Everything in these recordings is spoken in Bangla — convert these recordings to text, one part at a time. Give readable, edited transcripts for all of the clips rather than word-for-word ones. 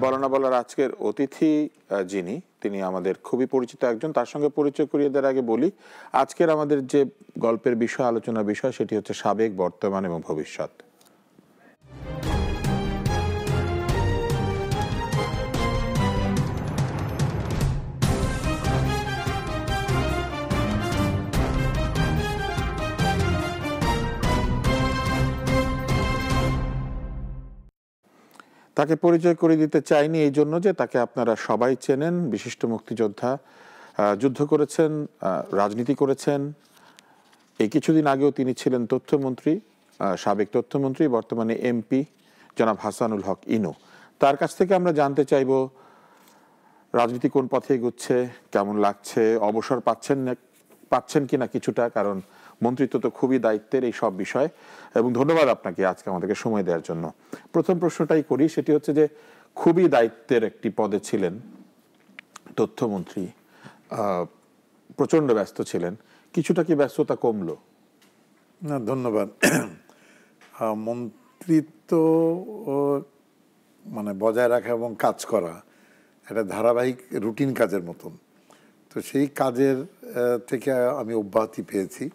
বলা না বলার আজকের অতিথি যিনি, তিনি আমাদের খুবই পরিচিত একজন। তার সঙ্গে পরিচয় করিয়ে দেওয়ার আগে বলি, আজকের আমাদের যে গল্পের বিষয়, আলোচনার বিষয়, সেটি হচ্ছে সাবেক, বর্তমান এবং ভবিষ্যৎ। তাকে পরিচয় করে দিতে চাইনি এই জন্য যে তাকে আপনারা সবাই চেনেন। বিশিষ্ট মুক্তিযোদ্ধা, যুদ্ধ করেছেন, রাজনীতি করেছেন। এই কিছুদিন আগেও তিনি ছিলেন তথ্যমন্ত্রী, সাবেক তথ্যমন্ত্রী, বর্তমানে এমপি জনাব হাসানুল হক ইনু। তার কাছ থেকে আমরা জানতে চাইব রাজনীতি কোন পথে এগোচ্ছে, কেমন লাগছে, অবসর পাচ্ছেন কিনা কিছুটা, কারণ মন্ত্রিত্ব তো খুবই দায়িত্বের এই সব বিষয়। এবং ধন্যবাদ আপনাকে আজকে আমাদেরকে সময় দেওয়ার জন্য। প্রথম প্রশ্নটাই করি, সেটি হচ্ছে যে খুবই দায়িত্বের একটি পদে ছিলেন, তথ্যমন্ত্রী, প্রচন্ড ব্যস্ত ছিলেন, কিছুটা কি ব্যস্ততা কমলো? না, ধন্যবাদ। মন্ত্রিত্ব মানে বজায় রাখা এবং কাজ করা একটা ধারাবাহিক রুটিন কাজের মতন। তো সেই কাজের থেকে আমি অব্যাহতি পেয়েছি।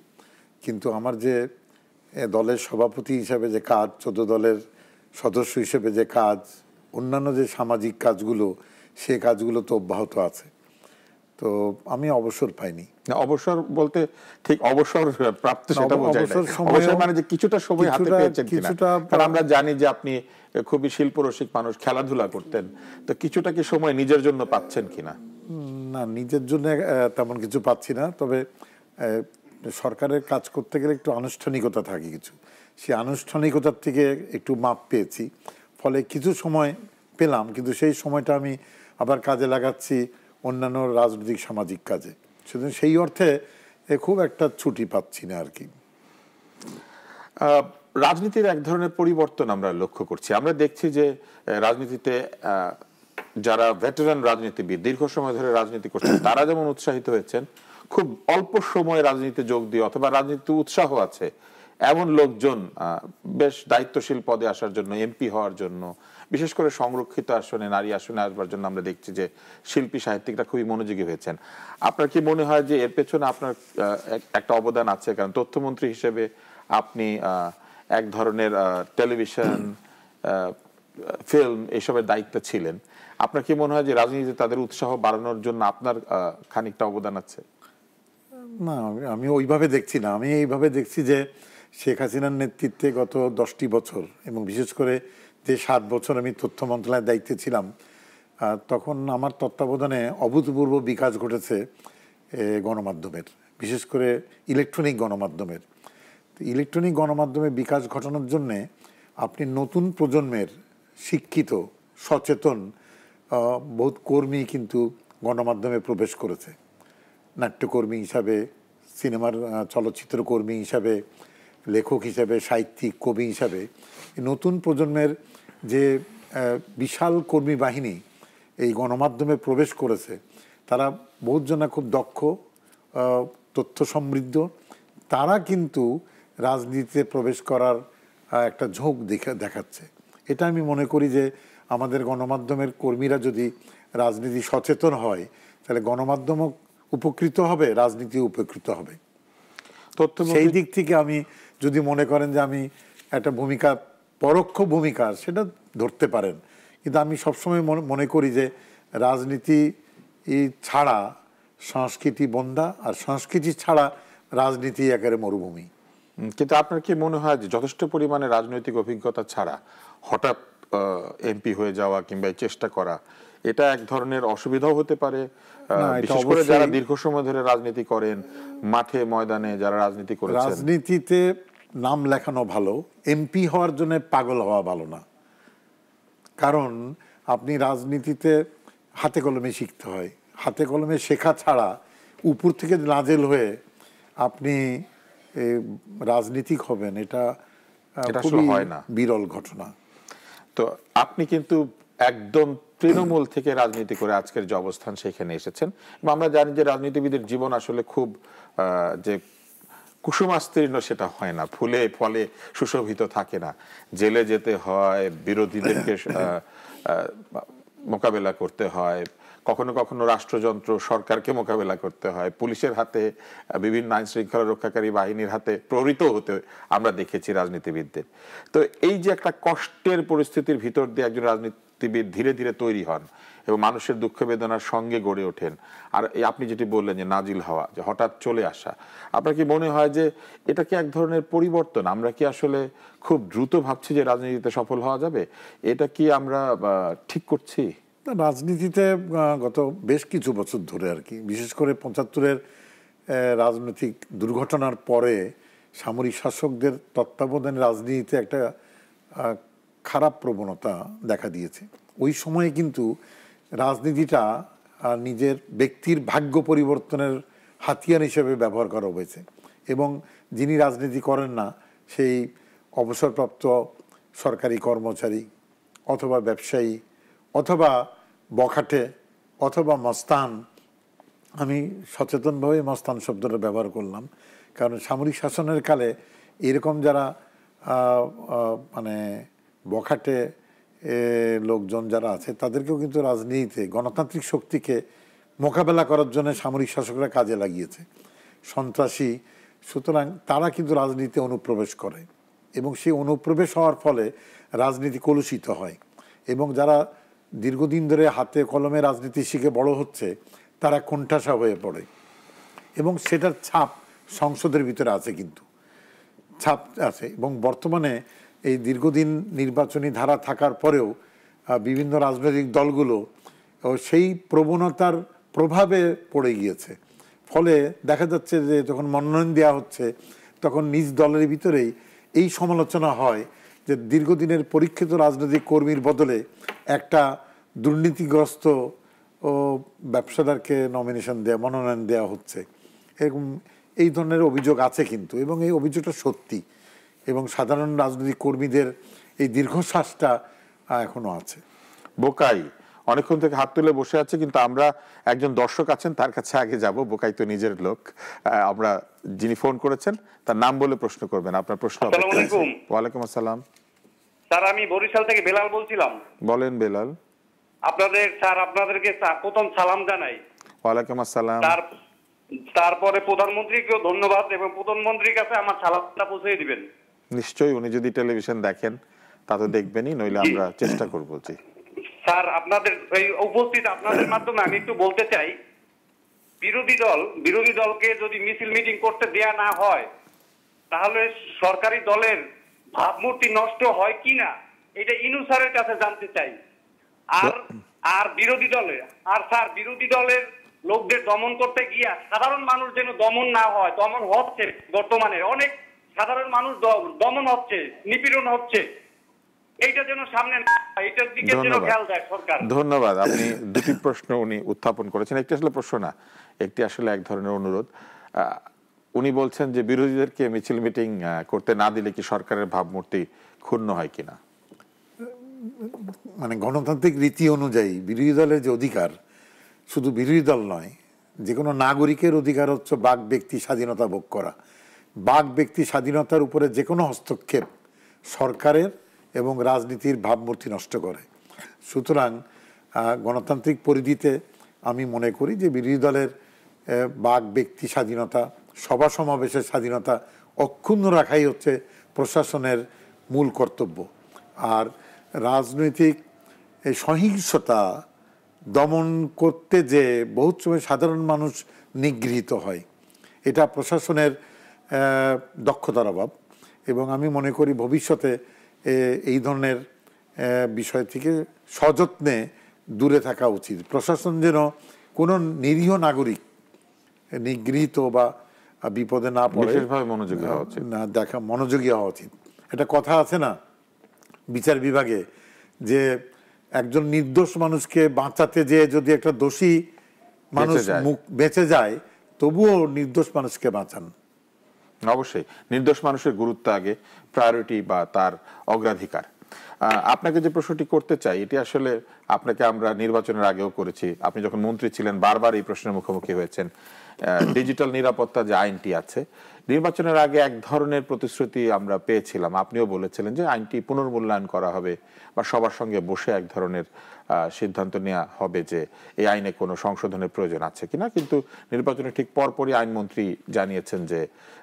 কিন্তু আমার যে দলের সভাপতি হিসাবে যে কাজ, 14 দলের সদস্য হিসেবে যে কাজ, অন্যান্য যে সামাজিক কাজগুলো, সে কাজগুলো তো অব্যাহত আছে। তো আমি অবসর পাইনি। অবসর বলতে ঠিক অবসর প্রাপ্ত সেটা বোঝায় না। অবসর মানে যে কিছুটা সময় হাতে পেয়েছেন কিনা। কারণ আমরা জানি যে আপনি খুবই শিল্পরসিক মানুষ, খেলাধুলা করতেন, তো কিছুটা কি সময় নিজের জন্য পাচ্ছেন কিনা? না, নিজের জন্য তেমন কিছু পাচ্ছি না। তবে সরকারের কাজ করতে গেলে একটু আনুষ্ঠানিকতা থাকে কিছু, সেই আনুষ্ঠানিকতার থেকে একটু মাপ পেয়েছি, ফলে কিছু সময় পেলাম। কিন্তু সেই সময়টা আমি আবার কাজে লাগাচ্ছি অন্যান্য রাজনৈতিক সামাজিক কাজে। সুতরাং সেই অর্থে খুব একটা ছুটি পাচ্ছি না আর কি। রাজনীতির এক ধরনের পরিবর্তন আমরা লক্ষ্য করছি। আমরা দেখছি যে রাজনীতিতে যারা ভেটেরান রাজনীতিবিদ, দীর্ঘ সময় ধরে রাজনীতি করছেন, তারা যেমন উৎসাহিত হয়েছেন, খুব অল্প সময়ে রাজনীতিতে যোগ দিয়ে অথবা রাজনীতিতে উৎসাহ আছে এমন লোকজন বেশ দায়িত্বশীল পদে আসার জন্য, এমপি হওয়ার জন্য, বিশেষ করে সংরক্ষিত আসনে, নারী আসনে আসবার জন্য আমরা দেখছি যে শিল্পী সাহিত্যিকরা খুবই মনোযোগী হয়েছেন। আপনার কি মনে হয় যে এর পেছনে আপনার একটা অবদান আছে? কারণ তথ্যমন্ত্রী হিসেবে আপনি এক ধরনের টেলিভিশন, ফিল্ম এসবের দায়িত্ব ছিলেন। আপনার কি মনে হয় যে রাজনীতিতে তাদের উৎসাহ বাড়ানোর জন্য আপনার খানিকটা অবদান আছে? না, আমি ওইভাবে দেখছি না। আমি এইভাবে দেখছি যে শেখ হাসিনার নেতৃত্বে গত 10টি বছর এবং বিশেষ করে যে 7 বছর আমি তথ্য মন্ত্রণালয়ের দায়িত্বে ছিলাম, তখন আমার তত্ত্বাবধানে অভূতপূর্ব বিকাশ ঘটেছে গণমাধ্যমের, বিশেষ করে ইলেকট্রনিক গণমাধ্যমের। ইলেকট্রনিক গণমাধ্যমে বিকাশ ঘটানোর জন্যে আপনি নতুন প্রজন্মের শিক্ষিত, সচেতন বহুত কর্মী কিন্তু গণমাধ্যমে প্রবেশ করেছে। নাট্যকর্মী হিসাবে, সিনেমার চলচ্চিত্র কর্মী হিসাবে, লেখক হিসাবে, সাহিত্যিক, কবি হিসাবে নতুন প্রজন্মের যে বিশাল কর্মী বাহিনী এই গণমাধ্যমে প্রবেশ করেছে, তারা বহুজনা খুব দক্ষ, তথ্য সমৃদ্ধ। তারা কিন্তু রাজনীতিতে প্রবেশ করার একটা ঝোঁক দেখাচ্ছে। এটা আমি মনে করি যে আমাদের গণমাধ্যমের কর্মীরা যদি রাজনীতি সচেতন হয়, তাহলে গণমাধ্যমও উপকৃত হবে, রাজনীতি উপকৃত হবে। সেই দিক থেকে আমি যদি মনে করেন যে আমি একটা ভূমিকা, পরোক্ষ ভূমিকা, সেটা ধরতে পারেন। কিন্তু আমি সবসময় মনে করি যে রাজনীতি ছাড়া সংস্কৃতি বন্ধা, আর সংস্কৃতি ছাড়া রাজনীতি একেবারে মরুভূমি। কিন্তু আপনার কি মনে হয় যে যথেষ্ট পরিমাণে রাজনৈতিক অভিজ্ঞতা ছাড়া হঠাৎ এমপি হয়ে যাওয়া কিংবা চেষ্টা করা, এটা এক ধরনের অসুবিধাও হতে পারে? বিশেষ করে যারা দীর্ঘ সময় ধরে রাজনীতি করেন, মাঠে ময়দানে যারা রাজনীতি করেছেন। রাজনীতিতে নাম লেখানো ভালো, এমপি হওয়ার জন্য পাগল হওয়া ভালো না। কারণ আপনি রাজনীতিতে হাতে কলমে শিখতে হয়। হাতে কলমে শেখা ছাড়া উপর থেকে নাজেল হয়ে আপনি রাজনীতিক হবেন, এটা খুবই বিরল ঘটনা। তো আপনি কিন্তু একদম তৃণমূল থেকে রাজনীতি করে আজকের যে অবস্থান সেখানে এসেছেন। এবং আমরা জানি যে রাজনীতিবিদের জীবন আসলে খুব যে কুসুমাস্তীর্ণ সেটা হয় না, ফুলে ফলে সুশোভিত থাকে না। জেলে যেতে হয়, বিরোধীদেরকে মোকাবেলা করতে হয়, কখনো কখনো রাষ্ট্রযন্ত্র সরকারকে মোকাবেলা করতে হয়, পুলিশের হাতে, বিভিন্ন আইন শৃঙ্খলা রক্ষাকারী বাহিনীর হাতে প্রহৃত হতে আমরা দেখেছি রাজনীতিবিদদের। তো এই যে একটা কষ্টের পরিস্থিতির ভিতর দিয়ে একজন রাজনীতিবিদ ধীরে ধীরে তৈরি হন এবং মানুষের দুঃখ বেদনার সঙ্গে গড়ে ওঠেন, আর এই আপনি যেটি বললেন যে নাজিল হওয়া, যে হঠাৎ চলে আসা, আপনার কি মনে হয় যে এটা কি এক ধরনের পরিবর্তন? আমরা কি আসলে খুব দ্রুত ভাবছি যে রাজনীতিতে সফল হওয়া যাবে? এটা কি আমরা ঠিক করছি? রাজনীতিতে গত বেশ কিছু বছর ধরে আর কি, বিশেষ করে ৭৫-এর রাজনৈতিক দুর্ঘটনার পরে সামরিক শাসকদের তত্ত্বাবধানে রাজনীতিতে একটা খারাপ প্রবণতা দেখা দিয়েছে। ওই সময়ে কিন্তু রাজনীতিটা নিজের ব্যক্তির ভাগ্য পরিবর্তনের হাতিয়ার হিসেবে ব্যবহার করা হয়েছে, এবং যিনি রাজনীতি করেন না সেই অবসরপ্রাপ্ত সরকারি কর্মচারী অথবা ব্যবসায়ী অথবা বখাটে অথবা মস্তান, আমি সচেতনভাবে মস্তান শব্দটা ব্যবহার করলাম, কারণ সামরিক শাসনের কালে এরকম যারা মানে বখাটে লোকজন যারা আছে তাদেরকেও কিন্তু রাজনীতিতে গণতান্ত্রিক শক্তিকে মোকাবেলা করার জন্য সামরিক শাসকরা কাজে লাগিয়েছে। সন্ত্রাসী, সুতরাং তারা কিন্তু রাজনীতিতে অনুপ্রবেশ করে, এবং সেই অনুপ্রবেশ হওয়ার ফলে রাজনীতি কলুষিত হয়, এবং যারা দীর্ঘদিন ধরে হাতে কলমে রাজনীতি শিখে বড় হচ্ছে তারা কোণঠাসা হয়ে পড়ে, এবং সেটার ছাপ সংসদের ভিতরে আছে, কিন্তু ছাপ আছে। এবং বর্তমানে এই দীর্ঘদিন নির্বাচনী ধারা থাকার পরেও বিভিন্ন রাজনৈতিক দলগুলো সেই প্রবণতার প্রভাবে পড়ে গিয়েছে। ফলে দেখা যাচ্ছে যে যখন মনোনয়ন দেওয়া হচ্ছে তখন নিজ দলের ভিতরেই এই সমালোচনা হয় যে দীর্ঘদিনের পরীক্ষিত রাজনৈতিক কর্মীর বদলে একটা দুর্নীতিগ্রস্ত ও ব্যবসাদারকে নমিনেশন দেওয়া, মনোনয়ন দেওয়া হচ্ছে, এরকম এই ধরনের অভিযোগ আছে কিন্তু, এবং এই অভিযোগটা সত্যি, এবং সাধারণ রাজনৈতিক কর্মীদের এই দীর্ঘশ্বাসটা এখনো আছে। বোকাই অনেকক্ষণ থেকে হাত তুলে বসে আছে, কিন্তু আমরা একজন দর্শক আছেন তার কাছে আগে যাব। বোকাই তো নিজের লোক। আমরা যিনি ফোন করেছেন তার নাম বলে প্রশ্ন করবেন। আপনার প্রশ্ন। ওয়ালাইকুম আসসালাম স্যার, আমি বরিশাল থেকে বেলাল বলছিলাম। বলেন বেলাল। আপনাদেরকে প্রথম সালাম জানাই। ওয়ালাইকুম আসসালাম। তারপরে প্রধানমন্ত্রীকেও ধন্যবাদ, এবং প্রধানমন্ত্রীর কাছে আমার সালামটা পৌঁছে দিবেন। নিশ্চয়ই, উনি যদি টেলিভিশন দেখেন তা তো দেখবেনই, নইলে আমরা চেষ্টা করব। জি স্যার, আপনাদের এই উপস্থিত আপনাদের মাধ্যমে আমি একটু বলতে চাই, বিরোধী দলকে যদি মিছিল মিটিং করতে দেয়া না হয় তাহলে সরকারি দলের ভাবমূর্তি নষ্ট হয় কিনা এটা ইনু স্যারের কাছে জানতে চাই। আর বিরোধী দলের লোকদের দমন করতে গিয়া সাধারণ মানুষ যেন দমন না হয়। দমন হচ্ছে, বর্তমানে অনেক সাধারণ মানুষ দমন হচ্ছে, নিপীড়ন হচ্ছে, এইটা যেন সামনে না হয়, এটার দিকে যেন খেয়াল দেয় সরকার। ধন্যবাদ। আপনি দুটি প্রশ্ন উনি উত্থাপন করেছেন। একটি আসলে প্রশ্ন না, একটি আসলে এক ধরনের অনুরোধ। উনি বলছেন যে বিরোধীদেরকে মিছিল মিটিং করতে না দিলে কি সরকারের ভাবমূর্তি ক্ষুণ্ণ হয় কিনা। মানে গণতান্ত্রিক রীতি অনুযায়ী বিরোধী দলের যে অধিকার, শুধু বিরোধী দল নয়, যে কোনো নাগরিকের অধিকার হচ্ছে বাক ব্যক্তি স্বাধীনতা ভোগ করা। বাক ব্যক্তি স্বাধীনতার উপরে যে কোনো হস্তক্ষেপ সরকারের এবং রাজনীতির ভাবমূর্তি নষ্ট করে। সুতরাং গণতান্ত্রিক পরিধিতে আমি মনে করি যে বিরোধী দলের বাক ব্যক্তি স্বাধীনতা, সভা সমাবেশের স্বাধীনতা অক্ষুণ্ণ রাখাই হচ্ছে প্রশাসনের মূল কর্তব্য। আর রাজনৈতিক এই সহিংসতা দমন করতে যে বহুত সময় সাধারণ মানুষ নিগৃহীত হয়, এটা প্রশাসনের দক্ষতার অভাব। এবং আমি মনে করি ভবিষ্যতে এই ধরনের বিষয় থেকে সযত্নে দূরে থাকা উচিত। প্রশাসন যেন কোনো নিরীহ নাগরিক নিগৃহীত বা বিপদে না পড়ে, মনোযোগী হওয়া উচিত। মনোযোগী হওয়া উচিত। একটা কথা আছে না বিচার বিভাগে, যে একজন নির্দোষ মানুষকে বাঁচাতে যে যদি একটা দোষী মানুষ বেঁচে যায়, তবুও নির্দোষ মানুষকে বাঁচান। অবশ্যই নির্দোষ মানুষের গুরুত্ব আগে, প্রায়োরিটি বা তার অগ্রাধিকার। আপনাকে যে প্রশ্নটি করতে চাই, এটি আসলে আপনাকে আমরা নির্বাচনের আগেও করেছি, আপনি যখন মন্ত্রী ছিলেন বারবার এই প্রশ্নের মুখোমুখি হয়েছেন। ডিজিটাল নিরাপত্তা যে আইনটি আছে, নির্বাচনের আগে এক ধরনের প্রতিশ্রুতি আমরা পেয়েছিলাম, আপনিও বলেছিলেন যে আইনটি পুনর্মূল্যায়ন করা হবে বা সবার সঙ্গে বসে এক ধরনের সিদ্ধান্ত নেওয়া হবে যে এই আইনে কোনো সংশোধনের প্রয়োজন আছে কিনা। কিন্তু নির্বাচনের ঠিক পরপরই আইনমন্ত্রী জানিয়েছেন যে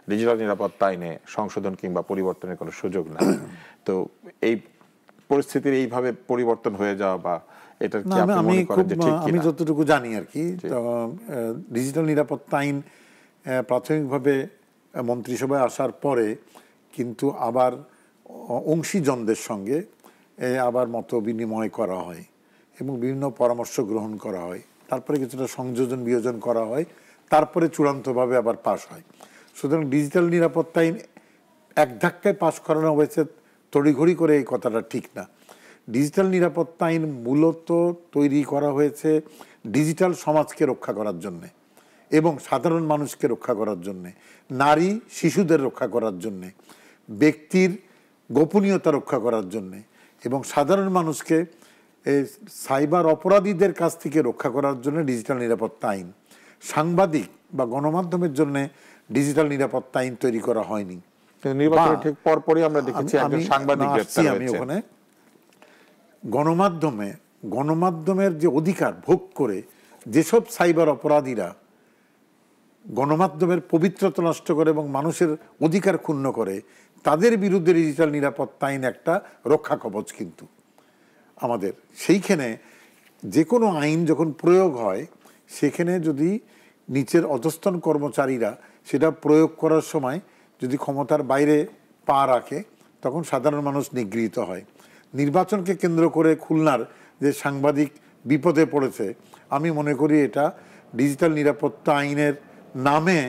ডিজিটাল নিরাপত্তা আইনে সংশোধন কিংবা পরিবর্তনের কোনো সুযোগ নাই। তো এই পরিস্থিতির এইভাবে পরিবর্তন হয়ে যাওয়া বা এটা কি আপনি মনে করেন যে ঠিক কিনা? আমি যতটুকু জানি আর কি, ডিজিটাল নিরাপত্তা আইন প্রাথমিকভাবে মন্ত্রিসভায় আসার পরে কিন্তু আবার অংশীজনদের সঙ্গে আবার মত বিনিময় করা হয় এবং বিভিন্ন পরামর্শ গ্রহণ করা হয়, তারপরে কিছুটা সংযোজন বিয়োজন করা হয়, তারপরে চূড়ান্তভাবে আবার পাশ হয়। সুতরাং ডিজিটাল নিরাপত্তা আইন এক ধাক্কায় পাশ করানো হয়েছে তড়িঘড়ি করে, এই কথাটা ঠিক না। ডিজিটাল নিরাপত্তা আইন মূলত তৈরি করা হয়েছে ডিজিটাল সমাজকে রক্ষা করার জন্যে এবং সাধারণ মানুষকে রক্ষা করার জন্যে, নারী শিশুদের রক্ষা করার জন্যে, ব্যক্তির গোপনীয়তা রক্ষা করার জন্যে এবং সাধারণ মানুষকে সাইবার অপরাধীদের কাছ থেকে রক্ষা করার জন্য ডিজিটাল নিরাপত্তা আইন। সাংবাদিক বা গণমাধ্যমের জন্য ডিজিটাল নিরাপত্তা আইন তৈরি করা হয়নি। নির্বাচনের ঠিক পরপরই আমরা দেখেছি একজন সাংবাদিক গ্রেফতার হয়েছে। আমি ওখানে গণমাধ্যমের যে অধিকার ভোগ করে যেসব সাইবার অপরাধীরা গণমাধ্যমের পবিত্রতা নষ্ট করে এবং মানুষের অধিকার ক্ষুণ্ণ করে, তাদের বিরুদ্ধে ডিজিটাল নিরাপত্তা আইন একটা রক্ষা কবচ। কিন্তু আমাদের সেইখানে যে কোনো আইন যখন প্রয়োগ হয়, সেখানে যদি নিচের অধস্তন কর্মচারীরা সেটা প্রয়োগ করার সময় যদি ক্ষমতার বাইরে পা রাখে, তখন সাধারণ মানুষ নিগৃহীত হয়। নির্বাচনকে কেন্দ্র করে খুলনার যে সাংবাদিক বিপদে পড়েছে, আমি মনে করি এটা ডিজিটাল নিরাপত্তা আইনের নামে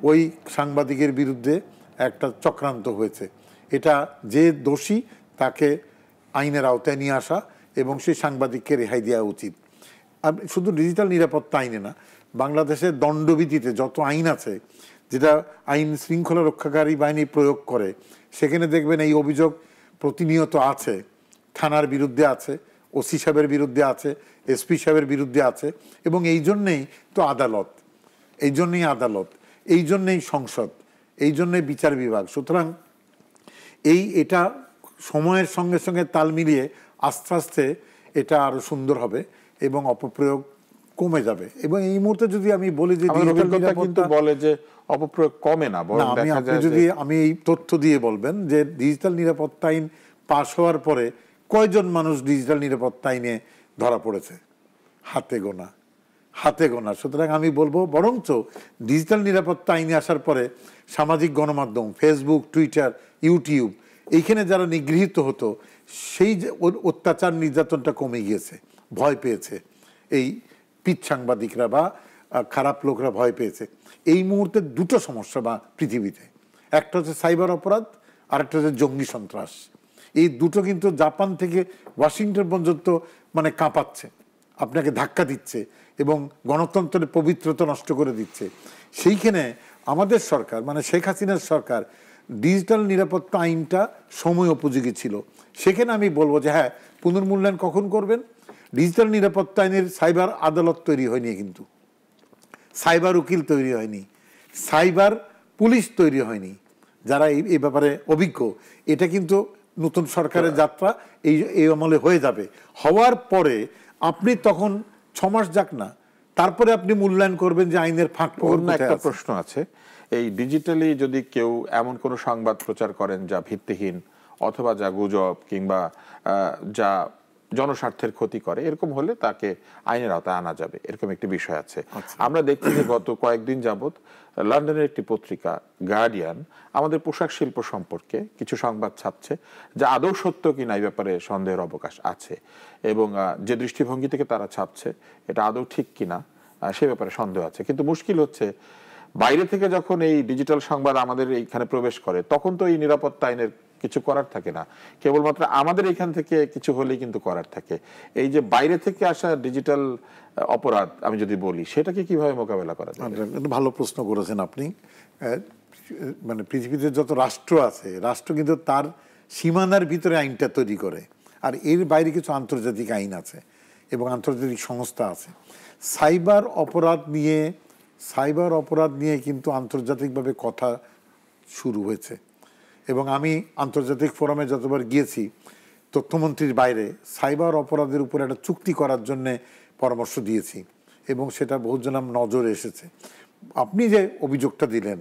ওই সাংবাদিকের বিরুদ্ধে একটা চক্রান্ত হয়েছে। এটা যে দোষী তাকে আইনের আওতায় নিয়ে আসা এবং সেই সাংবাদিককে রেহাই দেওয়া উচিত। আর শুধু ডিজিটাল নিরাপত্তা আইনে না, বাংলাদেশের দণ্ডবিধিতে যত আইন আছে, যেটা আইন শৃঙ্খলা রক্ষাকারী বাহিনী প্রয়োগ করে, সেখানে দেখবেন এই অভিযোগ প্রতিনিয়ত আছে। থানার বিরুদ্ধে আছে, ওসি সাহেবের বিরুদ্ধে আছে, এসপি সাহেবের বিরুদ্ধে আছে এবং এই জন্যেই তো আদালত, এই জন্যেই আদালত, এই জন্যেই সংসদ, এই জন্যেই বিচার বিভাগ। সুতরাং এটা সময়ের সঙ্গে সঙ্গে তাল মিলিয়ে আস্তে আস্তে এটা আরো সুন্দর হবে এবং অপপ্রয়োগ কমে যাবে। এবং এই মুহূর্তে যদি আমি বলি যে কিন্তু বলে যে অপপ্রয়োগ কমে না, বরং দেখা যায় যদি আমি এই তথ্য দিয়ে বলবেন যে ডিজিটাল নিরাপত্তা আইন পাশ হওয়ার পরে কয়জন মানুষ ডিজিটাল নিরাপত্তা আইনে ধরা পড়েছে? হাতে গোনা। সুতরাং আমি বলবো বরঞ্চ ডিজিটাল নিরাপত্তা আইনে আসার পরে সামাজিক গণমাধ্যম, ফেসবুক, টুইটার, ইউটিউব, এইখানে যারা নিগৃহীত হতো, সেই যে অত্যাচার নির্যাতনটা কমে গিয়েছে, ভয় পেয়েছে এই পিচ সাংবাদিকরা বা খারাপ লোকরা ভয় পেয়েছে। এই মুহূর্তে দুটো সমস্যা বা পৃথিবীতে, একটা হচ্ছে সাইবার অপরাধ, আর একটা হচ্ছে জঙ্গি সন্ত্রাস। এই দুটো কিন্তু জাপান থেকে ওয়াশিংটন পর্যন্ত মানে কাঁপাচ্ছে, আপনাকে ধাক্কা দিচ্ছে এবং গণতন্ত্রের পবিত্রতা নষ্ট করে দিচ্ছে। সেইখানে আমাদের সরকার মানে শেখ হাসিনার সরকার ডিজিটাল নিরাপত্তা আইনটা সময় উপযোগী ছিল। সেখানে আমি বলবো যে হ্যাঁ, পুনর্মূল্যায়ন কখন করবেন? ডিজিটাল নিরাপত্তা আইনের সাইবার আদালত তৈরি হয়নি, কিন্তু সাইবার উকিল তৈরি হয়নি, সাইবার পুলিশ তৈরি হয়নি যারা এই ব্যাপারে অভিজ্ঞ। এটা কিন্তু নতুন সরকারের যাত্রা এই আমলে হয়ে যাবে। হওয়ার পরে আপনি তখন 6 মাস যাক না, তারপরে আপনি মূল্যায়ন করবেন যে আইনের ফাঁক ফোকর। একটা প্রশ্ন আছে, এই ডিজিটালি যদি কেউ এমন কোন সংবাদ প্রচার করেন যা ভিত্তিহীন অথবা যা গুজব কিংবা যা জনস্বার্থের ক্ষতি করে, এরকম হলে তাকে আইনের আওতায় আনা যাবে, এরকম একটি বিষয় আছে। আমরা দেখছি যে গত কয়েকদিন যাবত লন্ডনের একটি পত্রিকা গার্ডিয়ান আমাদের পোশাক শিল্প সম্পর্কে কিছু সংবাদ ছাপছে যা আদৌ সত্য কিনা এই ব্যাপারে সন্দেহের অবকাশ আছে, এবং যে দৃষ্টিভঙ্গি থেকে তারা ছাপছে এটা আদৌ ঠিক কিনা সে ব্যাপারে সন্দেহ আছে। কিন্তু মুশকিল হচ্ছে, বাইরে থেকে যখন এই ডিজিটাল সংবাদ আমাদের এইখানে প্রবেশ করে, তখন তো এই নিরাপত্তা আইনের কিছু করার থাকে না, কেবলমাত্র আমাদের এখান থেকে কিছু হলেই কিন্তু করার থাকে। এই যে বাইরে থেকে আসা ডিজিটাল অপরাধ আমি যদি বলি, সেটাকে কিভাবে মোকাবেলা করা যায়? ভালো প্রশ্ন করেছেন আপনি। মানে পৃথিবীতে যত রাষ্ট্র আছে, রাষ্ট্র কিন্তু তার সীমানার ভিতরে আইনটা তৈরি করে, আর এর বাইরে কিছু আন্তর্জাতিক আইন আছে এবং আন্তর্জাতিক সংস্থা আছে। সাইবার অপরাধ নিয়ে সাইবার অপরাধ নিয়ে কিন্তু আন্তর্জাতিকভাবে কথা শুরু হয়েছে, এবং আমি আন্তর্জাতিক ফোরামে যতবার গিয়েছি তথ্যমন্ত্রীর বাইরে সাইবার অপরাধের উপর একটা চুক্তি করার জন্যে পরামর্শ দিয়েছি, এবং সেটা বহুজনার নজরে এসেছে। আপনি যে অভিযোগটা দিলেন,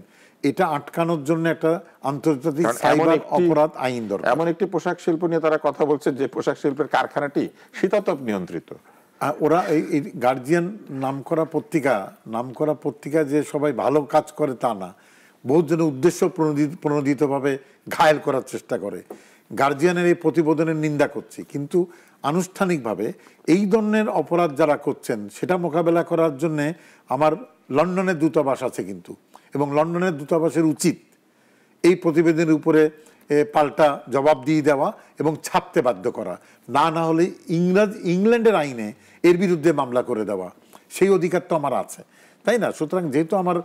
এটা আটকানোর জন্য একটা আন্তর্জাতিক সাইবার অপরাধ আইন দরকার। এমন একটি পোশাক শিল্প নিয়ে তারা কথা বলছে যে পোশাক শিল্পের কারখানাটি শীতাতপ নিয়ন্ত্রিত। ওরা এই গার্জিয়ান নামকরা পত্রিকা যে সবাই ভালো কাজ করে তা না, বহুত জন উদ্দেশ্য প্রণোদিতভাবে ঘায়েল করার চেষ্টা করে। গার্জিয়ানের এই প্রতিবেদনের নিন্দা করছি, কিন্তু আনুষ্ঠানিকভাবে এই ধরনের অপরাধ যারা করছেন সেটা মোকাবেলা করার জন্যে আমার লন্ডনের দূতাবাস আছে কিন্তু, এবং লন্ডনের দূতাবাসের উচিত এই প্রতিবেদনের উপরে পাল্টা জবাব দিয়ে দেওয়া এবং ছাপতে বাধ্য করা, না হলে ইংল্যান্ডের আইনে এর বিরুদ্ধে মামলা করে দেওয়া, সেই অধিকার তো আমার আছে, তাই না? সুতরাং যেহেতু আমার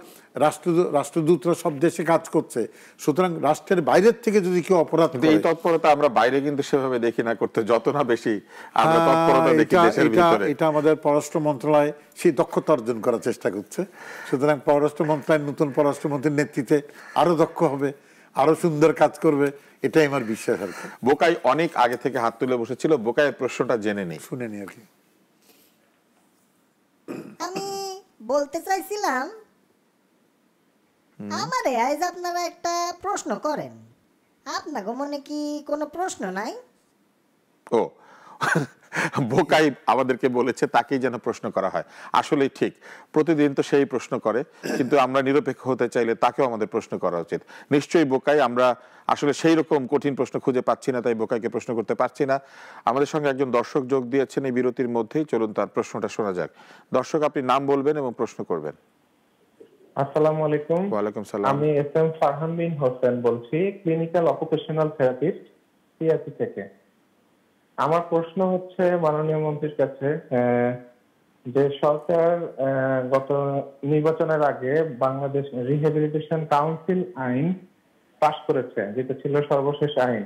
রাষ্ট্রদূতরা সব দেশে কাজ করছে, সুতরাং রাষ্ট্রের বাইরের থেকে যদি কেউ অপরাধ করে, এই তৎপরতা আমরা বাইরে কিন্তু সেভাবে দেখি না করতে, যত না বেশি আমরা তৎপরতা দেখি দেশের ভিতরে। এটা আমাদের পররাষ্ট্র মন্ত্রণালয় সেই দক্ষতা অর্জন করার চেষ্টা করছে। সুতরাং পররাষ্ট্র মন্ত্রণালয় নতুন পররাষ্ট্রমন্ত্রীর নেতৃত্বে আরো দক্ষ হবে, আরো সুন্দর কাজ করবে, এটাই আমার বিশ্বাস। আর কি বোকাই অনেক আগে থেকে হাত তুলে বসেছিল, বোকাইয়ের প্রশ্নটা জেনে নেই, শুনে নি আর কি। আমি বলতে চাইছিলাম, আমারে আজ আপনারা একটা প্রশ্ন করেন, আপনাকে মনে কি কোনো প্রশ্ন নাই? ও বোকাই আমাদেরকে বলেছে তাকেই যেন প্রশ্ন করা হয়। আসলেই ঠিক, প্রতিদিন তো সেই প্রশ্ন করে, কিন্তু আমরা নিরপেক্ষ হতে চাইলে তাকেও আমাদের প্রশ্ন করা উচিত। নিশ্চয়ই বোকাই, আমরা আসলে সেই রকম কঠিন প্রশ্ন খুঁজে পাচ্ছি না, তাই বোকাইকে প্রশ্ন করতে পারছি না। আমাদের সঙ্গে একজন দর্শক যোগ দিয়েছেন এই বিরতির মধ্যেই, চলুন তার প্রশ্নটা শোনা যাক। দর্শক, আপনি নাম বলবেন এবং প্রশ্ন করবেন। আসসালামু আলাইকুম। ওয়ালাইকুম সালাম। আমি এসএম ফারহান বিন হোসেন বলছি, ক্লিনিক্যাল অকুপেশনাল থেরাপিস্ট, সিআরসি থেকে। আমার প্রশ্ন হচ্ছে মাননীয় মন্ত্রীর কাছে, যে সরকার গত নির্বাচনের আগে বাংলাদেশ রিহ্যাবিলিটেশন কাউন্সিল আইন পাশ করেছে, যেটা ছিল সর্বশেষ আইন।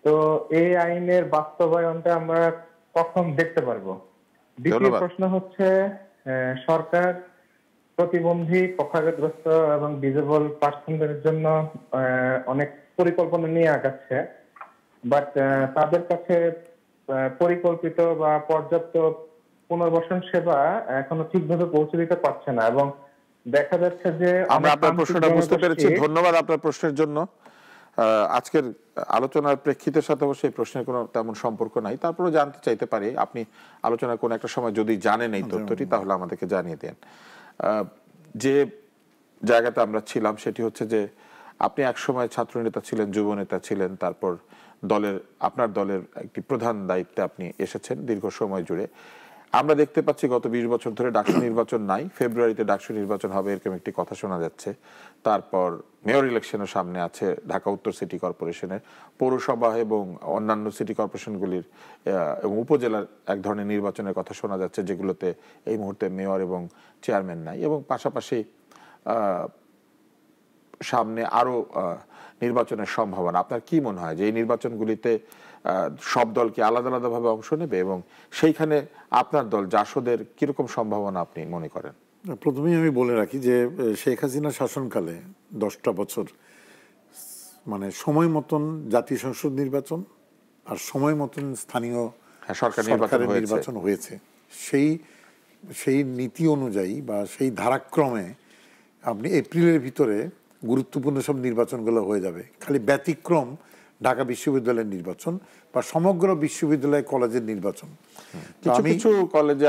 তো এই আইনের বাস্তবায়নটা আমরা কখন দেখতে পারবো? দ্বিতীয় প্রশ্ন হচ্ছে, সরকার প্রতিবন্ধী, পক্ষাঘাতগ্রস্ত এবং ডিসেবল পার্সনদের জন্য অনেক পরিকল্পনা নিয়ে আগাচ্ছে, বাট তাদের কাছে পরিকল্পিত বা পর্যাপ্ত পুনর্বাসন সেবা এখনো ঠিকভাবে পৌঁছে দিতে পারছে না, এবং দেখা যাচ্ছে যে আমরা আপনার প্রশ্নটা বুঝতে পেরেছি, ধন্যবাদ আপনার প্রশ্নের জন্য। আজকের আলোচনার প্রেক্ষিতের সাথে অবশ্যই প্রশ্নের কোনো তেমন সম্পর্ক নাই, তারপরেও জানতে চাইতে পারি, আপনি আলোচনার কোনো একটা সময় যদি জানেন এই তথ্যটি তাহলে আমাদেরকে জানিয়ে দেন। যে জায়গাতে আমরা ছিলাম সেটি হচ্ছে যে আপনি একসময় ছাত্রনেতা ছিলেন, যুব নেতা ছিলেন, তারপর আপনার দলের একটি প্রধান দায়িত্বে আপনি এসেছেন দীর্ঘ সময় জুড়ে। আমরা দেখতে পাচ্ছি গত 20 বছর ধরে ডাকসু নির্বাচন নাই, ফেব্রুয়ারিতে ডাকসু নির্বাচন হবে এরকম একটি কথা শোনা যাচ্ছে। তারপর মেয়র ইলেকশনের সামনে আছে, ঢাকা উত্তর সিটি কর্পোরেশনের, পৌরসভা এবং অন্যান্য সিটি কর্পোরেশনগুলির এবং উপজেলার এক ধরনের নির্বাচনের কথা শোনা যাচ্ছে, যেগুলোতে এই মুহূর্তে মেয়র এবং চেয়ারম্যান নাই, এবং পাশাপাশি সামনে আরো নির্বাচনের সম্ভাবনা। আপনার কি মনে হয় যে এই নির্বাচনগুলিতে সব দল কি আলাদা আলাদাভাবে অংশ নেবে, এবং সেইখানে আপনার দল জাসদের কিরকম সম্ভাবনা আপনি মনে করেন? প্রথমেই আমি বলে রাখি যে শেখ হাসিনা শাসনকালে 10টা বছর মানে সময় মতন জাতীয় সংসদ নির্বাচন আর সময় মতন স্থানীয় সরকারের নির্বাচন হয়েছে। সেই নীতি অনুযায়ী বা সেই ধারাক্রমে আপনি এপ্রিলের ভিতরে গুরুত্বপূর্ণ সব নির্বাচনগুলো হয়ে যাবে। খালি ব্যতিক্রম ঢাকা বিশ্ববিদ্যালয়ের নির্বাচন বা সমগ্র বিশ্ববিদ্যালয় কলেজের নির্বাচন। কিছু কিছু কলেজে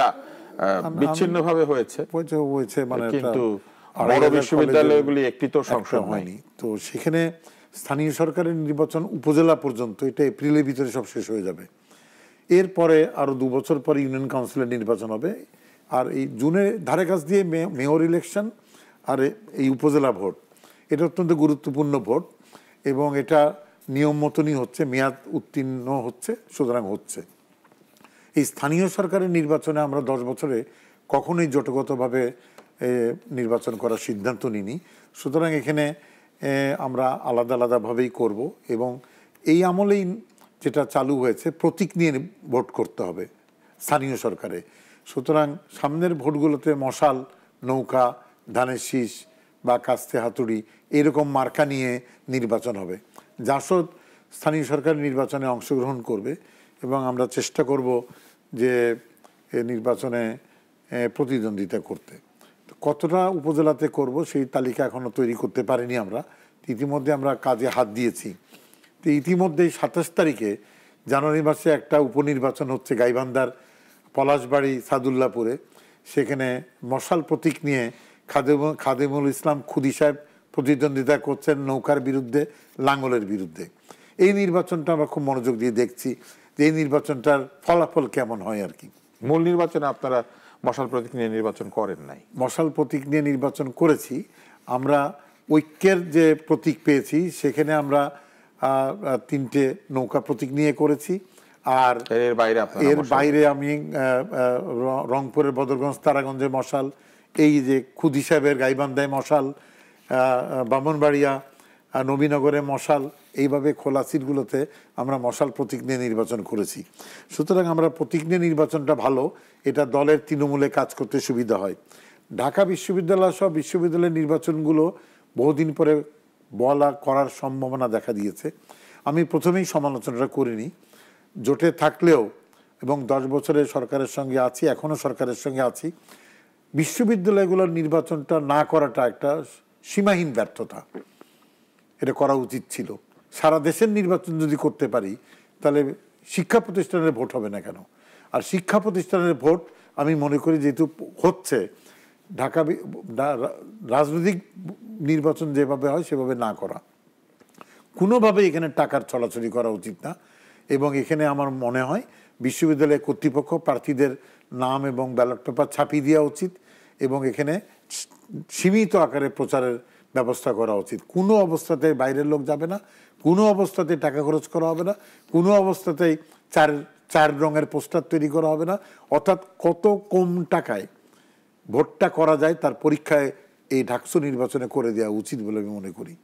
বিচ্ছিন্নভাবে হয়েছে, মানে কিন্তু বড় বিশ্ববিদ্যালয়গুলি একটি তো সংসদ হয়নি। তো সেখানে স্থানীয় সরকারের নির্বাচন উপজেলা পর্যন্ত এটা এপ্রিলের ভিতরে সব শেষ হয়ে যাবে। এরপরে আরো 2 বছর পরে ইউনিয়ন কাউন্সিলের নির্বাচন হবে, আর এই জুনের ধারে কাছ দিয়ে মেয়র ইলেকশন আর এই উপজেলা ভোট, এটা অত্যন্ত গুরুত্বপূর্ণ ভোট, এবং এটা নিয়ম মতনই হচ্ছে, মেয়াদ উত্তীর্ণ হচ্ছে, সুতরাং হচ্ছে। এই স্থানীয় সরকারের নির্বাচনে আমরা 10 বছরে কখনোই জোটগতভাবে নির্বাচন করার সিদ্ধান্ত নিইনি, সুতরাং এখানে আমরা আলাদা আলাদাভাবেই করব। এবং এই আমলেই যেটা চালু হয়েছে, প্রতীক নিয়ে ভোট করতে হবে স্থানীয় সরকারে। সুতরাং সামনের ভোটগুলোতে মশাল, নৌকা, ধানের শীষ বা কাস্তে হাতুড়ি এরকম মার্কা নিয়ে নির্বাচন হবে। জাসদ স্থানীয় সরকার নির্বাচনে অংশগ্রহণ করবে এবং আমরা চেষ্টা করব যে নির্বাচনে প্রতিদ্বন্দ্বিতা করতে। কতটা উপজেলাতে করব সেই তালিকা এখনও তৈরি করতে পারিনি আমরা, ইতিমধ্যে আমরা কাজে হাত দিয়েছি। তো ইতিমধ্যেই 27 তারিখে জানুয়ারি মাসে একটা উপনির্বাচন হচ্ছে গাইবান্ধার পলাশবাড়ি সাদুল্লাপুরে। সেখানে মশাল প্রতীক নিয়ে খাদেমুল ইসলাম খুদি সাহেব প্রতিদ্বন্দ্বিতা করছেন নৌকার বিরুদ্ধে, লাঙ্গলের বিরুদ্ধে। এই নির্বাচনটা আমরা খুব মনোযোগ দিয়ে দেখছি যে এই নির্বাচনটার ফলাফল কেমন হয় আর কি। মূল নির্বাচনে আপনারা মশাল প্রতীক নিয়ে নির্বাচন করেন নাই? মশাল প্রতীক নিয়ে নির্বাচন করেছি আমরা। ঐক্যের যে প্রতীক পেয়েছি সেখানে আমরা 3টে নৌকা প্রতীক নিয়ে করেছি। আর এর বাইরে আমি রংপুরের বদরগঞ্জ তারাগঞ্জে মশাল, এই যে খুদি সাহেবের গাইবান্ধায় মশাল, ব্রাহ্মণবাড়িয়া নবীনগরে মশাল, এইভাবে খোলা সিটগুলোতে আমরা মশাল প্রতীক নিয়ে নির্বাচন করেছি। সুতরাং আমরা প্রতীক নিয়ে নির্বাচনটা ভালো, এটা দলের তৃণমূলে কাজ করতে সুবিধা হয়। ঢাকা বিশ্ববিদ্যালয় সহ বিশ্ববিদ্যালয়ের নির্বাচনগুলো বহুদিন পরে করার সম্ভাবনা দেখা দিয়েছে। আমি প্রথমেই সমালোচনাটা করিনি, জোটে থাকলেও এবং 10 বছরের সরকারের সঙ্গে আছি, এখনও সরকারের সঙ্গে আছি। বিশ্ববিদ্যালয়গুলোর নির্বাচনটা না করাটা একটা সীমাহীন ব্যর্থতা, এটা করা উচিত ছিল। সারা দেশের নির্বাচন যদি করতে পারি তাহলে শিক্ষা প্রতিষ্ঠানের ভোট হবে না কেন? আর শিক্ষা প্রতিষ্ঠানের ভোট আমি মনে করি যেহেতু হচ্ছে, ঢাকা রাজনৈতিক নির্বাচন যেভাবে হয় সেভাবে না করা, কোনোভাবে এখানে টাকার ছড়াছড়ি করা উচিত না। এবং এখানে আমার মনে হয় বিশ্ববিদ্যালয় কর্তৃপক্ষ প্রার্থীদের নাম এবং ব্যালট পেপার ছাপিয়ে দেওয়া উচিত এবং এখানে সীমিত আকারে প্রচারের ব্যবস্থা করা উচিত। কোনো অবস্থাতে বাইরের লোক যাবে না, কোনো অবস্থাতে টাকা খরচ করা হবে না, কোনো অবস্থাতেই চার রঙের পোস্টার তৈরি করা হবে না। অর্থাৎ কত কম টাকায় ভোটটা করা যায় তার পরীক্ষায় এই ডাকসু নির্বাচনে করে দেওয়া উচিত বলে আমি মনে করি।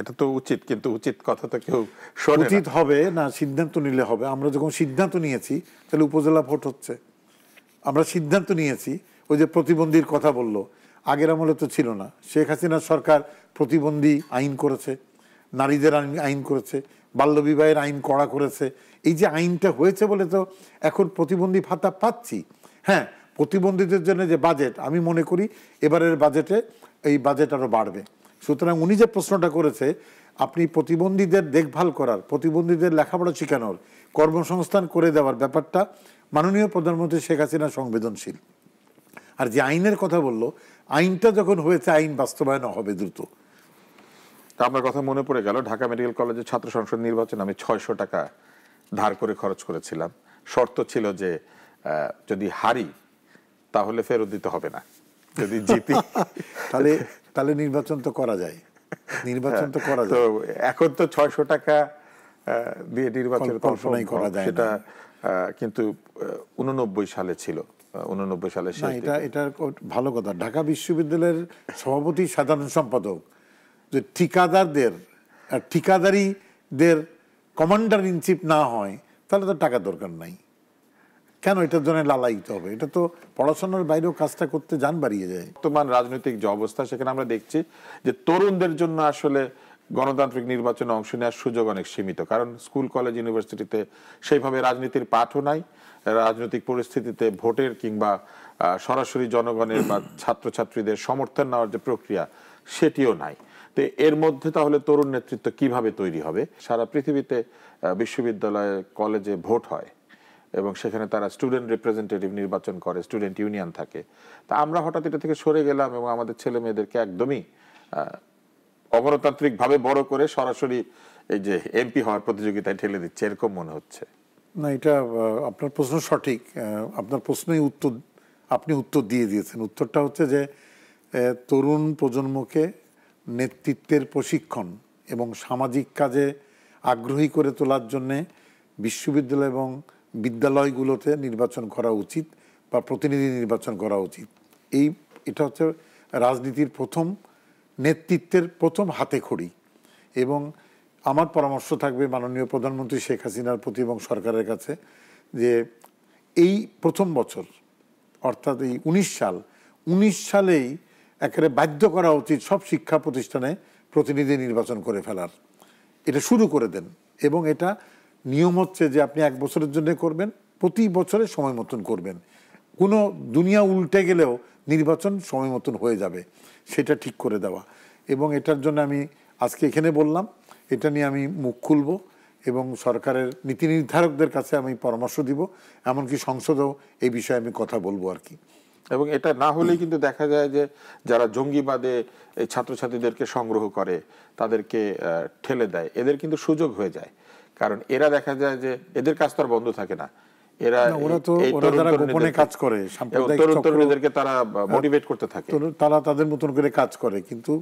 এটা তো উচিত, কিন্তু উচিত কথা তো কেউ শোনে না। উচিত হবে না, সিদ্ধান্ত নিলে হবে। আমরা যখন সিদ্ধান্ত নিয়েছি তাহলে উপজেলা ভোট হচ্ছে। আমরা সিদ্ধান্ত নিয়েছি, ওই যে প্রতিবন্ধীর কথা বললো, আগের আমলে তো ছিল না। শেখ হাসিনার সরকার প্রতিবন্ধী আইন করেছে, নারীদের আইন করেছে, বাল্যবিবাহের আইন কড়া করেছে। এই যে আইনটা হয়েছে বলে তো এখন প্রতিবন্ধী ভাতা পাচ্ছি। হ্যাঁ, প্রতিবন্ধীদের জন্য যে বাজেট, আমি মনে করি এবারের বাজেটে এই বাজেট আরও বাড়বে। সুতরাং উনি যে প্রশ্নটা করেছে, আপনি প্রতিবন্ধীদের দেখভাল করার, প্রতিবন্ধীদের লেখাপড়া শেখানোর, কর্মসংস্থান করে দেওয়ার ব্যাপারটা মাননীয় প্রধানমন্ত্রী শেখ হাসিনা সংবেদনশীল। আর যে আইনের কথা বললো, আইনটা যখন হয়েছে আইন বাস্তবায়ন হবে দ্রুত। আপনার কথা মনে পড়ে গেল, ঢাকা মেডিকেল কলেজের ছাত্র সংসদ নির্বাচনে আমি 600 টাকা ধার করে খরচ করেছিলাম। শর্ত ছিল যে যদি হারি তাহলে ফেরত দিতে হবে না, যদি জিতি তাহলে নির্বাচন তো করা যায়, নির্বাচন তো করা যায়। তো এখন তো 600 টাকা দিয়ে নির্বাচন কল্পনাই করা যায় সেটা, কিন্তু 89 সালে ছিল। 89 সালে এটা ভালো কথা। ঢাকা বিশ্ববিদ্যালয়ের সভাপতি সাধারণ সম্পাদক যে ঠিকাদারিদের কমান্ডার ইন চিফ না হয় তাহলে তো টাকা দরকার নাই। কেন এটার জন্য লালাইতে হবে? এটা তো পড়াশোনার বাইরেও কাজটা করতে যান বাড়িয়ে যায়। বর্তমান রাজনৈতিক যে অবস্থা, সেখানে আমরা দেখছি যে তরুণদের জন্য আসলে গণতান্ত্রিক নির্বাচনে অংশ নেওয়ার সুযোগ অনেক সীমিত। কারণ স্কুল, কলেজ, ইউনিভার্সিটিতে সেইভাবে রাজনীতির পাঠও নাই, রাজনৈতিক পরিস্থিতিতে ভোটের কিংবা সরাসরি জনগণের বা ছাত্রছাত্রীদের সমর্থন নেওয়ার যে প্রক্রিয়া সেটিও নাই। তো এর মধ্যে তাহলে তরুণ নেতৃত্ব কিভাবে তৈরি হবে? সারা পৃথিবীতে বিশ্ববিদ্যালয়ে, কলেজে ভোট হয় এবং সেখানে তারা স্টুডেন্ট রিপ্রেজেন্টেটিভ নির্বাচন করে, স্টুডেন্ট ইউনিয়ন থাকে। তা আমরা হঠাৎ এটা থেকে সরে গেলাম এবং আমাদের ছেলে মেয়েদেরকে একদমই অগণতান্ত্রিক ভাবে বড় করে সরাসরি এই যে এমপি হওয়ার প্রতিযোগিতায় ঠেলে দিচ্ছে, এরকম মনে হচ্ছে। না, এটা আপনার প্রশ্ন সঠিক। আপনার প্রশ্নই আপনি উত্তর দিয়ে দিয়েছেন। উত্তরটা হচ্ছে যে তরুণ প্রজন্মকে নেতৃত্বের প্রশিক্ষণ এবং সামাজিক কাজে আগ্রহী করে তোলার জন্যে বিশ্ববিদ্যালয় এবং বিদ্যালয়গুলোতে নির্বাচন করা উচিত বা প্রতিনিধি নির্বাচন করা উচিত। এটা হচ্ছে রাজনীতির প্রথম, নেতৃত্বের প্রথম হাতে খড়ি। এবং আমার পরামর্শ থাকবে মাননীয় প্রধানমন্ত্রী শেখ হাসিনার প্রতি এবং সরকারের কাছে যে এই প্রথম বছর, অর্থাৎ এই 19 সালেই একেবারে বাধ্য করা উচিত সব শিক্ষা প্রতিষ্ঠানে প্রতিনিধি নির্বাচন করে ফেলার। এটা শুরু করে দেন, এবং এটা নিয়ম হচ্ছে যে আপনি 1 বছরের জন্য করবেন, প্রতি বছরে সময় মতন করবেন। কোনো দুনিয়া উল্টে গেলেও নির্বাচন সময় মতন হয়ে যাবে, সেটা ঠিক করে দেওয়া। এবং এটার জন্য আমি আজকে এখানে বললাম, এটা নিয়ে আমি মুখ খুলব এবং সরকারের নীতি নির্ধারকদের কাছে আমি পরামর্শ দিব, এমনকি সংসদেও এই বিষয়ে আমি কথা বলবো আর কি। এবং এটা না হলেই কিন্তু দেখা যায় যে যারা জঙ্গিবাদে এই ছাত্রছাত্রীদেরকে সংগ্রহ করে, তাদেরকে ঠেলে দেয়, এদের কিন্তু সুযোগ হয়ে যায়। কারণ এরা দেখা যায় যে এদের কাজ তো আর বন্ধ থাকে না, ওরা যারা গোপনে কাজ করে, তরুণ-তরুণীদেরকে তারা মোটিভেট করতে থাকে, তারা তাদের মতন করে কাজ করে। কিন্তু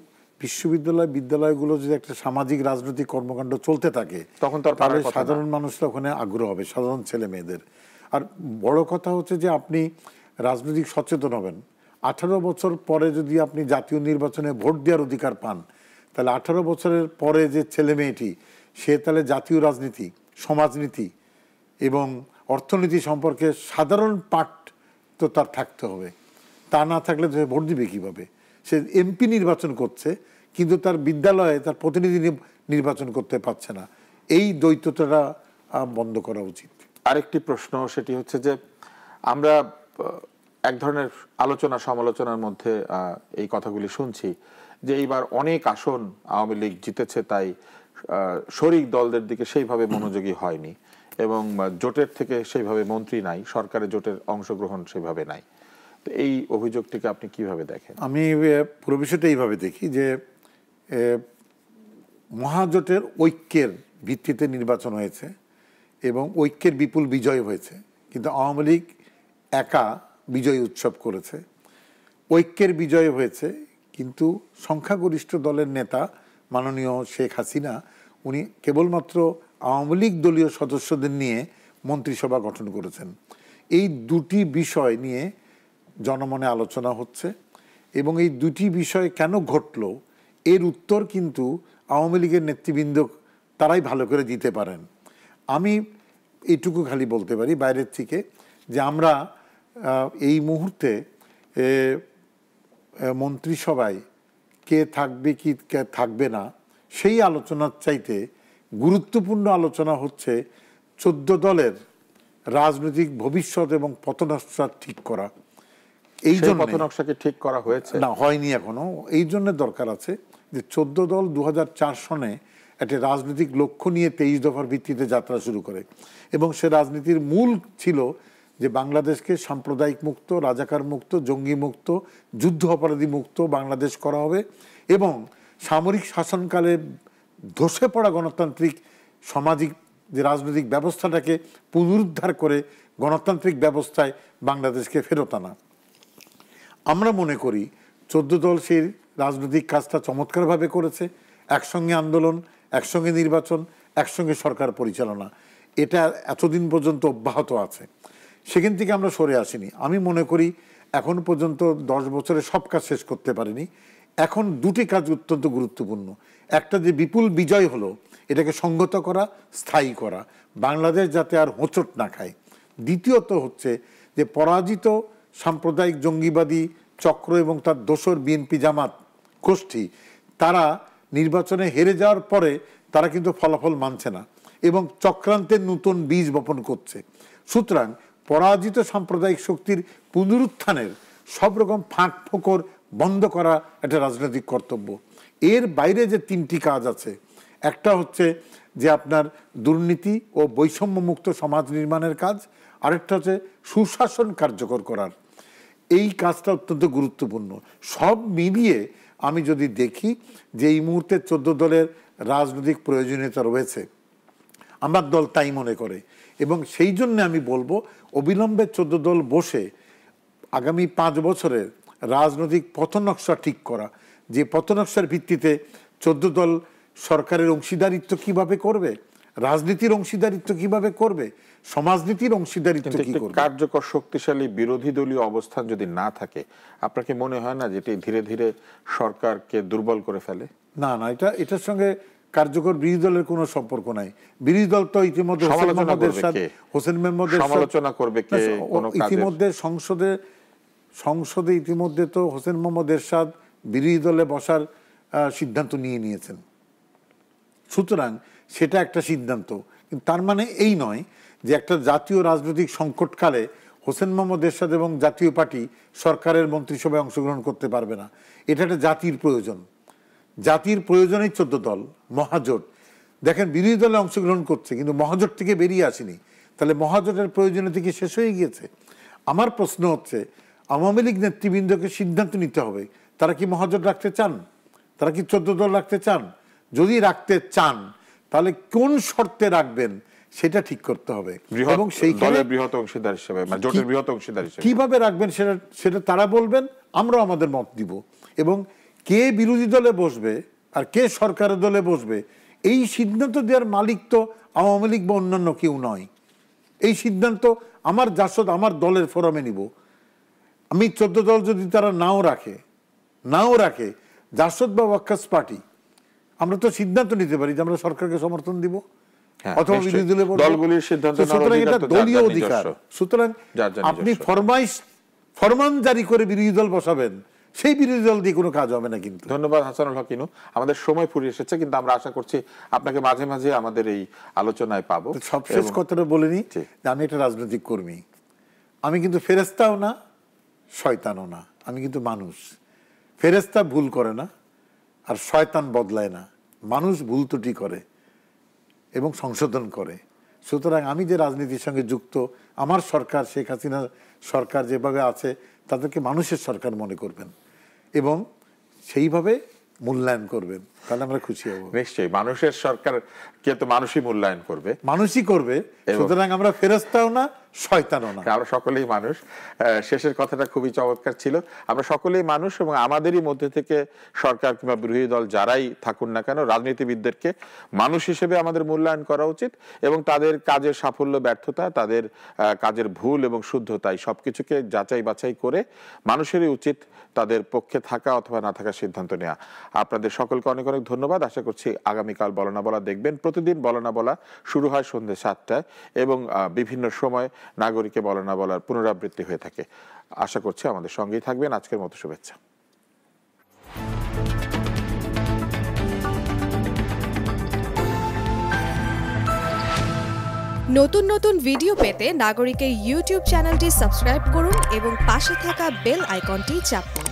বিদ্যালয়গুলো যদি একটা সামাজিক রাজনৈতিক কর্মকাণ্ড চলতে থাকে, তখন তাহলে সাধারণ মানুষরা ওখানে আগ্রহ হবে, সাধারণ ছেলে মেয়েদের। আর বড় কথা হচ্ছে যে আপনি রাজনৈতিক সচেতন হবেন। 18 বছর পরে যদি আপনি জাতীয় নির্বাচনে ভোট দেওয়ার অধিকার পান, তাহলে 18 বছরের পরে যে ছেলে মেয়েটি, সে তাহলে জাতীয় রাজনীতি, সমাজনীতি এবং অর্থনীতি সম্পর্কে সাধারণ পাঠ তো তার থাকতে হবে। তা না থাকলে সে ভোট দিবে কীভাবে? সে এমপি নির্বাচন করছে, কিন্তু তার বিদ্যালয়ে তার প্রতিনিধি নির্বাচন করতে পারছে না। এই দ্বৈততাটা বন্ধ করা উচিত। আরেকটি প্রশ্ন, সেটি হচ্ছে যে আমরা এক ধরনের আলোচনা সমালোচনার মধ্যে এই কথাগুলি শুনছি যে এইবার অনেক আসন আওয়ামী লীগ জিতেছে, তাই শরিক দলদের দিকে সেইভাবে মনোযোগী হয়নি এবং জোটের থেকে সেইভাবে মন্ত্রী নাই, সরকারের জোটের অংশগ্রহণ সেইভাবে নাই। তো এই অভিযোগটিকে আপনি কিভাবে দেখেন? আমি পুরো বিষয়টা এইভাবে দেখি যে মহাজোটের ঐক্যের ভিত্তিতে নির্বাচন হয়েছে এবং ঐক্যের বিপুল বিজয় হয়েছে, কিন্তু আওয়ামী লীগ একা বিজয় উৎসব করেছে। ঐক্যের বিজয় হয়েছে, কিন্তু সংখ্যাগরিষ্ঠ দলের নেতা মাননীয় শেখ হাসিনা, উনি কেবলমাত্র আওয়ামী লীগ দলীয় সদস্যদের নিয়ে মন্ত্রিসভা গঠন করেছেন। এই দুটি বিষয় নিয়ে জনমনে আলোচনা হচ্ছে এবং এই দুটি বিষয় কেন ঘটলো এর উত্তর কিন্তু আওয়ামী লীগের নেতৃবৃন্দ তারাই ভালো করে দিতে পারেন। আমি এইটুকু খালি বলতে পারি বাইরের থেকে যে আমরা এই মুহূর্তে মন্ত্রিসভায় কে থাকবে কি কে থাকবে না সেই আলোচনার চাইতে গুরুত্বপূর্ণ আলোচনা হচ্ছে 14 দলের রাজনৈতিক ভবিষ্যৎ এবং পথনকশা ঠিক করা। এই জন্য পথনকশাকে ঠিক করা হয়েছে না, হয়নি এখনো। এই জন্য দরকার আছে যে 14 দল 2004 সনে একটা রাজনৈতিক লক্ষ্য নিয়ে 23 দফার ভিত্তিতে যাত্রা শুরু করে এবং সে রাজনীতির মূল ছিল যে বাংলাদেশকে সাম্প্রদায়িক মুক্ত, রাজাকার মুক্ত, জঙ্গি মুক্ত, যুদ্ধ অপরাধী মুক্ত বাংলাদেশ করা হবে এবং সামরিক শাসনকালে ধসে পড়া গণতান্ত্রিক সামাজিক যে রাজনৈতিক ব্যবস্থাটাকে পুনরুদ্ধার করে গণতান্ত্রিক ব্যবস্থায় বাংলাদেশকে ফেরত আনা। আমরা মনে করি 14 দল সেই রাজনৈতিক কাজটা চমৎকারভাবে করেছে। একসঙ্গে আন্দোলন, একসঙ্গে নির্বাচন, একসঙ্গে সরকার পরিচালনা, এটা এতদিন পর্যন্ত অব্যাহত আছে। সেখান থেকে আমরা সরে আসিনি। আমি মনে করি এখন পর্যন্ত 10 বছরে সব কাজ শেষ করতে পারিনি। এখন দুটি কাজ অত্যন্ত গুরুত্বপূর্ণ। একটা যে বিপুল বিজয় হলো, এটাকে সংগত করা, স্থায়ী করা, বাংলাদেশ যাতে আর হোঁচট না খায়। দ্বিতীয়ত হচ্ছে যে পরাজিত সাম্প্রদায়িক জঙ্গিবাদী চক্র এবং তার দোসর বিএনপি জামাত গোষ্ঠী, তারা নির্বাচনে হেরে যাওয়ার পরে তারা কিন্তু ফলাফল মানছে না এবং চক্রান্তের নতুন বীজ বপন করছে। সুতরাং পরাজিত সাম্প্রদায়িক শক্তির পুনরুত্থানের সব রকম ফাঁক ফোকর বন্ধ করা একটা রাজনৈতিক কর্তব্য। এর বাইরে যে 3টি কাজ আছে, একটা হচ্ছে যে আপনার দুর্নীতি ও বৈষম্যমুক্ত সমাজ নির্মাণের কাজ, আরেকটা হচ্ছে সুশাসন কার্যকর করার। এই কাজটা অত্যন্ত গুরুত্বপূর্ণ। সব মিলিয়ে আমি যদি দেখি যে এই মুহূর্তে 14 দলের রাজনৈতিক প্রয়োজনীয়তা রয়েছে, আমার দল তাই মনে করে এবং সেই জন্য আমি বলবো অবিলম্বে 14 দল বসে আগামী 5 বছরের রাজনৈতিক পথনকশা ঠিক করা, যে পথনকশার ভিত্তিতে 14 দল সরকারের অংশীদারিত্ব কিভাবে করবে, রাজনীতির অংশীদারিত্ব কিভাবে করবে, সমাজনীতির অংশীদারিত্ব কি করবে। কার্যকর শক্তিশালী বিরোধী দলীয় অবস্থান যদি না থাকে, আপনাকে মনে হয় না যেটি ধীরে ধীরে সরকারকে দুর্বল করে ফেলে? না, এটার সঙ্গে কার্যকর বিরোধী দলের কোনো সম্পর্ক নাই। বিরোধী দল তো ইতিমধ্যে হোসেন মেহমুদের সমালোচনা করবে কে? ইতিমধ্যে সংসদে ইতিমধ্যে তো হোসেন মোহাম্মদ এরশাদ বিরোধী দলে বসার সিদ্ধান্ত নিয়েছেন। সুতরাং সেটা একটা সিদ্ধান্ত, কিন্তু তার মানে এই নয় যে একটা জাতীয় রাজনৈতিক সংকটকালে হোসেন মোহাম্মদ এরশাদ এবং জাতীয় পার্টি সরকারের মন্ত্রিসভায় অংশগ্রহণ করতে পারবে না। এটা একটা জাতির প্রয়োজন, জাতির প্রয়োজনেই 14 দল মহাজোট। দেখেন বিরোধী দলে অংশগ্রহণ করছে কিন্তু মহাজোট থেকে বেরিয়ে আসেনি, তাহলে মহাজোটের প্রয়োজনীয়তা কি শেষ হয়ে গিয়েছে? আমার প্রশ্ন হচ্ছে আওয়ামী লীগ নেতৃবৃন্দকে সিদ্ধান্ত নিতে হবে, তারা কি মহাজোট রাখতে চান, তারা কি 14 দল রাখতে চান? যদি রাখতে চান তাহলে কোন শর্তে রাখবেন সেটা ঠিক করতে হবে, এবং সেইখানে বৃহৎ অংশীদার হিসেবে জোটের বৃহৎ অংশীদার হিসেবে কিভাবে রাখবেন সেটা তারা বলবেন, আমরাও আমাদের মত দিব। এবং কে বিরোধী দলে বসবে আর কে সরকারের দলে বসবে এই সিদ্ধান্ত দেওয়ার মালিক তো আওয়ামী লীগ বা অন্যান্য কেউ নয়। এই সিদ্ধান্ত আমার জাসদ আমার দলের ফোরামে নিব। আমি 14 দল যদি তারা নাও রাখে জাসদ বা ওয়াক্কাস পার্টি আমরা তো সিদ্ধান্ত নিতে পারি যে আমরা সরকারকে সমর্থন দিব অথবা বিরোধী দলে দলগুলির সিদ্ধান্ত সুতরাং এটা দলীয় অধিকার। সুতরাং আপনি ফরমান জারি করে বিরোধী দল বসাবেন, সেই বিরোধী দল দিয়ে কোনো কাজ হবে না। কিন্তু ধন্যবাদ হাসানুল হক ইনু। আমাদের সময় ফুরিয়ে এসেছে, কিন্তু আমরা আশা করছি আপনাকে মাঝে মাঝে আমাদের এই আলোচনায় পাবো। সবশেষ কথাটা বলে নিই যে আমি একটা রাজনৈতিক কর্মী, আমি কিন্তু ফেরেশতাও না শয়তানও না, আমি কিন্তু মানুষ। ফেরেশতা ভুল করে না আর শয়তান বদলায় না, মানুষ ভুল ত্রুটি করে এবং সংশোধন করে। সুতরাং আমি যে রাজনীতির সঙ্গে যুক্ত, আমার সরকার শেখ হাসিনা সরকার যেভাবে আছে তাদেরকে মানুষের সরকার মনে করবেন এবং সেইভাবে মূল্যায়ন করবেন, তাহলে আমরা খুশি হব। নিশ্চয়ই মানুষের সরকারকে তো মানুষই মূল্যায়ন করবে, মানুষই করবে। সুতরাং আমরা ফেরেশতাও না শয়তানও না, আমরা সকলেই মানুষ। শেষের কথাটা খুবই চমৎকার ছিল। আমরা সকলেই মানুষ এবং আমাদেরই মধ্যে থেকে সরকার কিংবা বিরোধী দল যারাই থাকুন না কেন, রাজনীতিবিদদেরকে মানুষ হিসেবে আমাদের মূল্যায়ন করা উচিত এবং তাদের কাজের সাফল্য ব্যর্থতা, তাদের কাজের ভুল এবং শুদ্ধতা এই সবকিছুকে যাচাই বাছাই করে মানুষেরই উচিত তাদের পক্ষে থাকা অথবা না থাকার সিদ্ধান্ত নেওয়া। আপনাদের সকলকে অনেক অনেক ধন্যবাদ। আশা করছি আগামীকাল বলা না বলা দেখবেন। প্রতিদিন বলা না বলা শুরু হয় সন্ধ্যে 7টায় এবং বিভিন্ন সময় নাগরিকে বলা না বলার পুনরাবৃত্তি হয়ে থাকে। আশা করছি আমাদের সঙ্গেই থাকবেন। আজকের মতো শুভেচ্ছা। নতুন নতুন ভিডিও পেতে নাগরিকের ইউটিউব চ্যানেলটি সাবস্ক্রাইব করুন এবং পাশে থাকা বেল আইকনটি চাপুন।